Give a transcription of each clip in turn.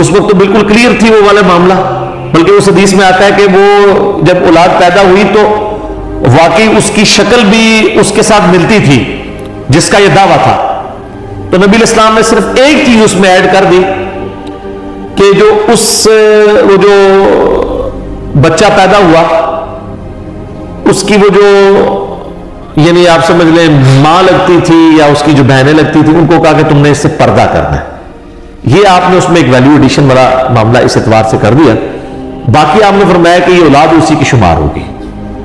اس وقت تو بالکل کلیئر تھی وہ والا معاملہ، بلکہ اس حدیث میں آتا ہے کہ وہ جب اولاد پیدا ہوئی تو واقعی اس کی شکل بھی اس کے ساتھ ملتی تھی جس کا یہ دعویٰ تھا، تو نبی علیہ السلام نے صرف ایک چیز اس میں ایڈ کر دی کہ جو وہ جو بچہ پیدا ہوا اس کی وہ جو یعنی آپ سمجھ لیں ماں لگتی تھی یا اس کی جو بہنیں لگتی تھی، ان کو کہا کہ تم نے اس سے پردہ کرنا ہے. یہ آپ نے اس میں ایک ویلیو ایڈیشن والا معاملہ اس اعتبار سے کر دیا. باقی آپ نے فرمایا کہ یہ اولاد اسی کی شمار ہوگی.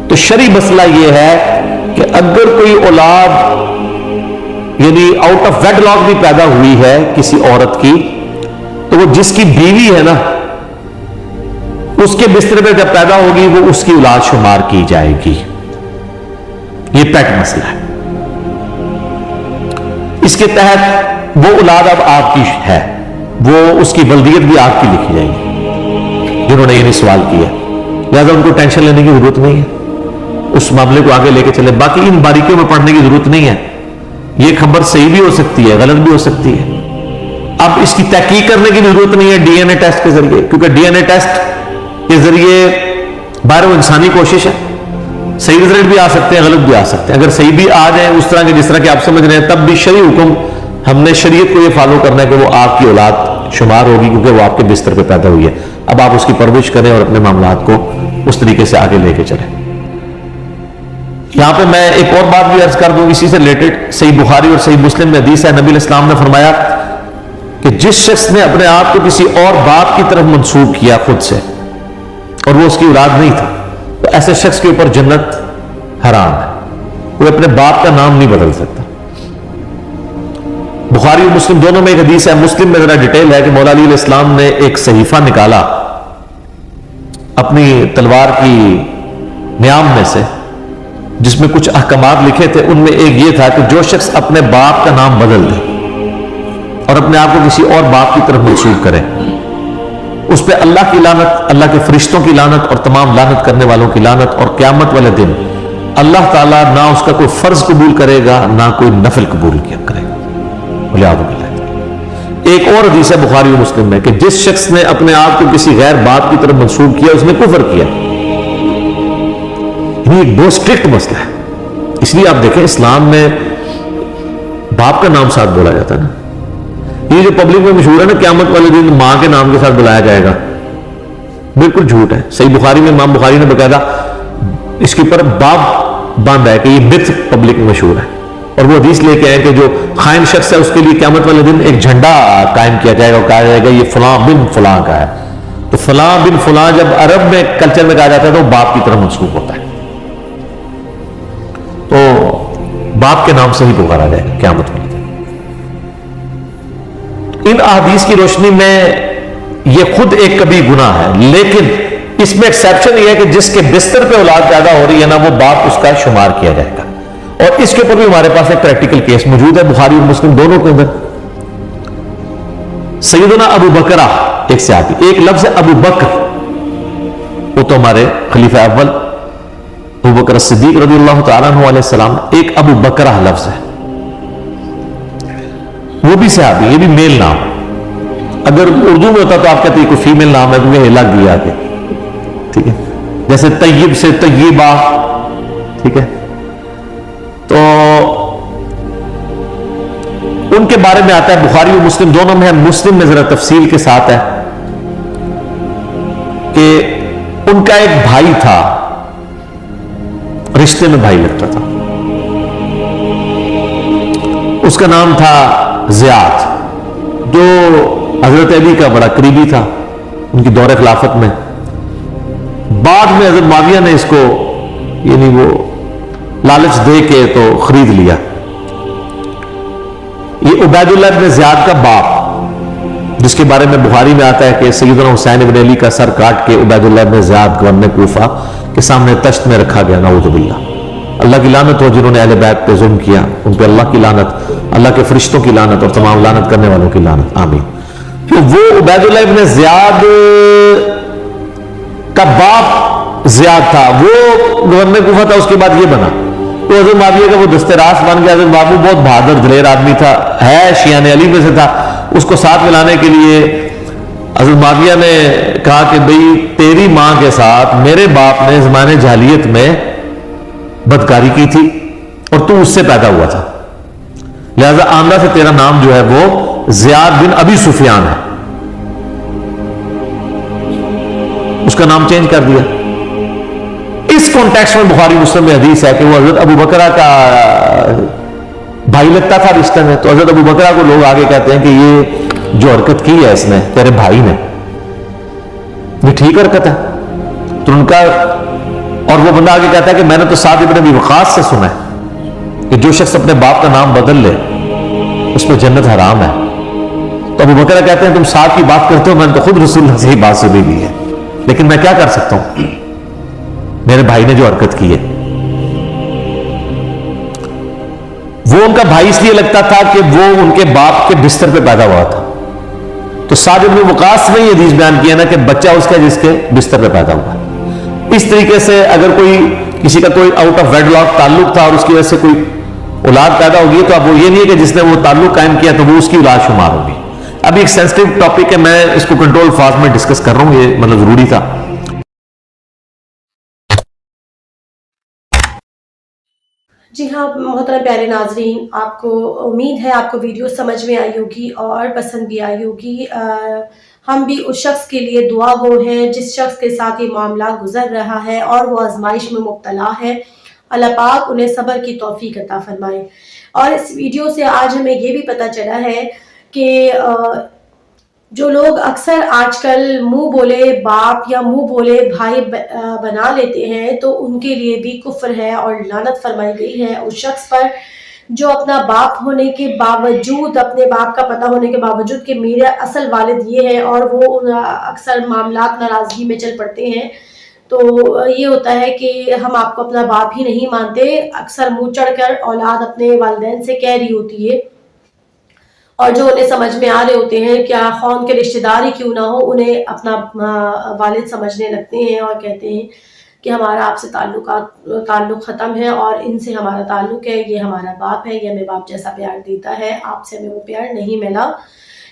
تو شرعی مسئلہ یہ ہے کہ اگر کوئی اولاد یعنی آؤٹ آف ویڈ لاک بھی پیدا ہوئی ہے کسی عورت کی، تو وہ جس کی بیوی ہے نا اس کے بستر پہ جب پیدا ہوگی وہ اس کی اولاد شمار کی جائے گی. یہ پیٹ مسئلہ ہے. اس کے تحت وہ اولاد اب آپ کی ہے، وہ اس کی ولدیت بھی آپ کی لکھی جائے گی جنہوں نے یہ نہیں سوال کیا. لہذا ان کو ٹینشن لینے کی ضرورت نہیں ہے، اس معاملے کو آگے لے کے چلے. باقی ان باریکیوں میں پڑھنے کی ضرورت نہیں ہے. یہ خبر صحیح بھی ہو سکتی ہے، غلط بھی ہو سکتی ہے. اب اس کی تحقیق کرنے کی ضرورت نہیں ہے ڈی این اے ٹیسٹ کے ذریعے، کیونکہ ڈی این اے ٹیسٹ کے ذریعے باہر وہ انسانی کوشش ہے. صحیح رزلٹ بھی آ سکتے ہیں، غلط بھی آ سکتے ہیں. اگر صحیح بھی آ جائیں اس طرح کے جس طرح کہ آپ سمجھ رہے ہیں، تب بھی شرعی حکم ہم نے شریعت کو یہ فالو کرنا ہے کہ وہ آپ کی اولاد شمار ہوگی کیونکہ وہ آپ کے بستر پہ پیدا ہوئی ہے. اب آپ اس کی پرورش کریں اور اپنے معاملات کو اس طریقے سے آگے لے کے چلیں. یہاں پہ میں ایک اور بات بھی عرض کر دوں اسی سے ریلیٹڈ. صحیح بخاری اور صحیح مسلم میں حدیث ہے، نبی علیہ السلام نے فرمایا کہ جس شخص نے اپنے آپ کو کسی اور باپ کی طرف منسوب کیا خود سے اور وہ اس کی اولاد نہیں تھا، تو ایسے شخص کے اوپر جنت حرام ہے. وہ اپنے باپ کا نام نہیں بدل سکتا. بخاری اور مسلم دونوں میں ایک حدیث ہے. مسلم میں ذرا ڈیٹیل ہے کہ مولا علی علیہ السلام نے ایک صحیفہ نکالا اپنی تلوار کی نیام میں سے جس میں کچھ احکامات لکھے تھے. ان میں ایک یہ تھا کہ جو شخص اپنے باپ کا نام بدل دے اور اپنے آپ کو کسی اور باپ کی طرف منسوب کرے، اس پہ اللہ کی لعنت، اللہ کے فرشتوں کی لعنت اور تمام لعنت کرنے والوں کی لعنت، اور قیامت والے دن اللہ تعالیٰ نہ اس کا کوئی فرض قبول کرے گا نہ کوئی نفل قبول کیا کرے گا. والعیاذ باللہ. ایک اور حدیث ہے بخاری و مسلم میں کہ جس شخص نے اپنے آپ کو کسی غیر باپ کی طرف منسوب کیا اس نے کفر کیا. یہ ایک بہت اسٹرکٹ مسئلہ ہے. اس لیے آپ دیکھیں اسلام میں باپ کا نام ساتھ بولا جاتا ہے نا. یہ جو پبلک میں مشہور ہے نا قیامت والے دن ماں کے نام کے ساتھ بلایا جائے گا، بالکل جھوٹ ہے. صحیح بخاری میں امام بخاری نے باقاعدہ اس کے اوپر باب باندھا ہے کہ یہ متھ پبلک میں مشہور ہے. اور وہ حدیث لے کے آئے کہ جو خائن شخص ہے اس کے لیے قیامت والے دن ایک جھنڈا قائم کیا جائے گا اور کہا جائے گا یہ فلاں بن فلاں کا ہے. تو فلاں بن فلاں جب عرب میں کلچر میں کہا جاتا ہے تو باپ کی طرف منسوب ہوتا ہے. تو باپ کے نام سے ہی پکارا جائے گا قیامت والے دن. ان احادیث کی روشنی میں یہ خود ایک کبھی گناہ ہے، لیکن اس میں ایکسیپشن یہ ہے کہ جس کے بستر پہ اولاد پیدا ہو رہی ہے نا وہ باپ اس کا شمار کیا جائے گا. اور اس کے اوپر بھی ہمارے پاس ایک پریکٹیکل کیس موجود ہے بخاری اور مسلم دونوں کے اندر. سیدنا ابو بکرہ ایک صحابی، ایک لفظ ہے ابو بکر، وہ تو ہمارے خلیفہ اول ابو بکر صدیق رضی اللہ تعالیٰ عنہ علیہ السلام. ایک ابو بکرہ لفظ ہے، وہ بھی صحابی، یہ بھی میل نام. اگر اردو میں ہوتا تو آپ کہتے ہیں کوئی فیمیل نام ہے کیونکہ لگ دیا آگے، ٹھیک ہے. جیسے طیب سے طیبہ، ٹھیک ہے. تو ان کے بارے میں آتا ہے بخاری اور مسلم دونوں میں ہے. مسلم میں ذرا تفصیل کے ساتھ ہے کہ ان کا ایک بھائی تھا، رشتے میں بھائی لگتا تھا، اس کا نام تھا زیاد، جو حضرت علی کا بڑا قریبی تھا ان کی دور خلافت میں. بعد میں حضرت معاویہ نے اس کو یعنی وہ لالچ دے کے تو خرید لیا. یہ عبید اللہ بن زیاد کا باپ، جس کے بارے میں بخاری میں آتا ہے کہ سیدنا حسین بن علی کا سر کاٹ کے عبید اللہ بن زیاد گورنر کوفہ کے سامنے تشت میں رکھا گیا. نعوذ باللہ. اللہ کی لعنت ہو جنہوں نے اہل بیت پہ ظلم کیا، ان پہ اللہ کی لعنت، اللہ کے فرشتوں کی لعنت اور تمام لعنت کرنے والوں کی لعنت. آمین. تو وہ عبید اللہ بن زیاد کا باپ زیاد تھا، وہ گورنر کوفہ تھا. اس کے بعد یہ بنا تو حضرت معاویہ کا وہ دست راست بن گیا. حضرت بابو بہت بہادر دلیر آدمی تھا، ہے شیعہ علی میں سے تھا. اس کو ساتھ ملانے کے لیے حضرت معاویہ نے کہا کہ بھئی تیری ماں کے ساتھ میرے باپ نے زمانے جاہلیت میں بدکاری کی تھی اور تو اس سے پیدا ہوا تھا، لہذا آمدہ سے تیرا نام جو ہے وہ زیاد بن ابی سفیان ہے. اس کا نام چینج کر دیا. اس کانٹیکسٹ میں بخاری مسلم میں حدیث ہے کہ وہ حضرت ابو بکرہ کا بھائی لگتا تھا رشتہ میں. تو حضرت ابو بکرہ کو لوگ آگے کہتے ہیں کہ یہ جو حرکت کی ہے اس نے تیرے بھائی نے، یہ ٹھیک حرکت ہے؟ تو ان کا اور وہ بندہ آگے کہتا ہے کہ میں نے تو سعد ابن ابی وقاص سے سنا ہے کہ جو شخص اپنے باپ کا نام بدل لے اس پہ جنت حرام ہے. تو ابو بکرہ کہتے ہیں تم سعد کی بات کرتے ہو، میں نے تو خود رسول اللہ سے ہی بات سنی لی ہے، لیکن میں کیا کر سکتا ہوں، میرے بھائی نے جو حرکت کی ہے. وہ ان کا بھائی اس لیے لگتا تھا کہ وہ ان کے باپ کے بستر پہ پیدا ہوا تھا. تو سعد بن وقاص نے یہ حدیث بیان کیا نا کہ بچہ اس کا جس کے بستر پہ پیدا ہوا. اس طریقے سے اگر کوئی کسی کا کوئی آؤٹ آف ویڈ لاک تعلق تھا اور اس کی وجہ سے کوئی اولاد پیدا ہوگی تو اب وہ یہ نہیں ہے کہ جس نے وہ تعلق قائم کیا تو وہ اس کی اولاد شمار ہوگی. ابھی ایک سینسٹیو ٹاپک ہے، میں اس کو کنٹرول فاز میں ڈسکس کر رہا ہوں، یہ مطلب ضروری تھا. جی ہاں محترم پیارے ناظرین، آپ کو امید ہے آپ کو ویڈیو سمجھ میں آئی ہوگی اور پسند بھی آئی ہوگی. ہم بھی اس شخص کے لیے دعا گو ہیں جس شخص کے ساتھ یہ معاملہ گزر رہا ہے اور وہ آزمائش میں مبتلا ہے. اللہ پاک انہیں صبر کی توفیق عطا فرمائے. اور اس ویڈیو سے آج ہمیں یہ بھی پتہ چلا ہے کہ جو لوگ اکثر آج کل منہ بولے باپ یا منہ بولے بھائی بنا لیتے ہیں تو ان کے لیے بھی کفر ہے اور لعنت فرمائی گئی ہے اس شخص پر جو اپنا باپ ہونے کے باوجود، اپنے باپ کا پتہ ہونے کے باوجود کہ میرے اصل والد یہ ہے، اور وہ اکثر معاملات ناراضگی میں چل پڑتے ہیں. تو یہ ہوتا ہے کہ ہم آپ کو اپنا باپ ہی نہیں مانتے، اکثر منہ چڑھ کر اولاد اپنے والدین سے کہہ رہی ہوتی ہے، اور جو انہیں سمجھ میں آ رہے ہوتے ہیں کیا خون کے رشتہ دار ہی کیوں نہ ہو انہیں اپنا والد سمجھنے لگتے ہیں اور کہتے ہیں کہ ہمارا آپ سے تعلق ختم ہے اور ان سے ہمارا تعلق ہے، یہ ہمارا باپ ہے، یہ ہمیں باپ جیسا پیار دیتا ہے، آپ سے ہمیں وہ پیار نہیں ملا.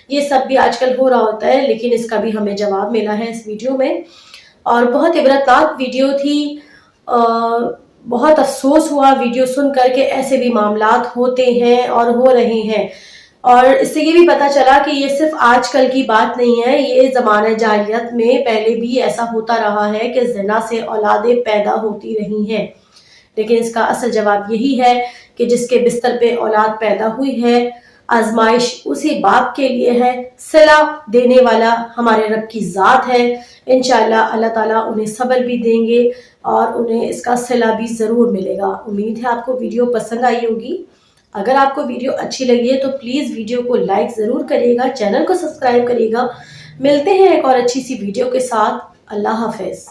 یہ سب بھی آج کل ہو رہا ہوتا ہے، لیکن اس کا بھی ہمیں جواب ملا ہے اس ویڈیو میں. اور بہت عبرتناک ویڈیو تھی. بہت افسوس ہوا ویڈیو سن کر کے ایسے بھی معاملات ہوتے ہیں اور ہو رہے ہیں. اور اس سے یہ بھی پتہ چلا کہ یہ صرف آج کل کی بات نہیں ہے، یہ زمانہ جاہلیت میں پہلے بھی ایسا ہوتا رہا ہے کہ زنا سے اولادیں پیدا ہوتی رہی ہیں. لیکن اس کا اصل جواب یہی ہے کہ جس کے بستر پہ اولاد پیدا ہوئی ہے، آزمائش اسی باپ کے لیے ہے، صلہ دینے والا ہمارے رب کی ذات ہے. انشاءاللہ اللہ تعالیٰ انہیں صبر بھی دیں گے اور انہیں اس کا صلہ بھی ضرور ملے گا. امید ہے آپ کو ویڈیو پسند آئی ہوگی. اگر آپ کو ویڈیو اچھی لگی ہے تو پلیز ویڈیو کو لائک ضرور کرے گا، چینل کو سبسکرائب کرے گا. ملتے ہیں ایک اور اچھی سی ویڈیو کے ساتھ. اللہ حافظ.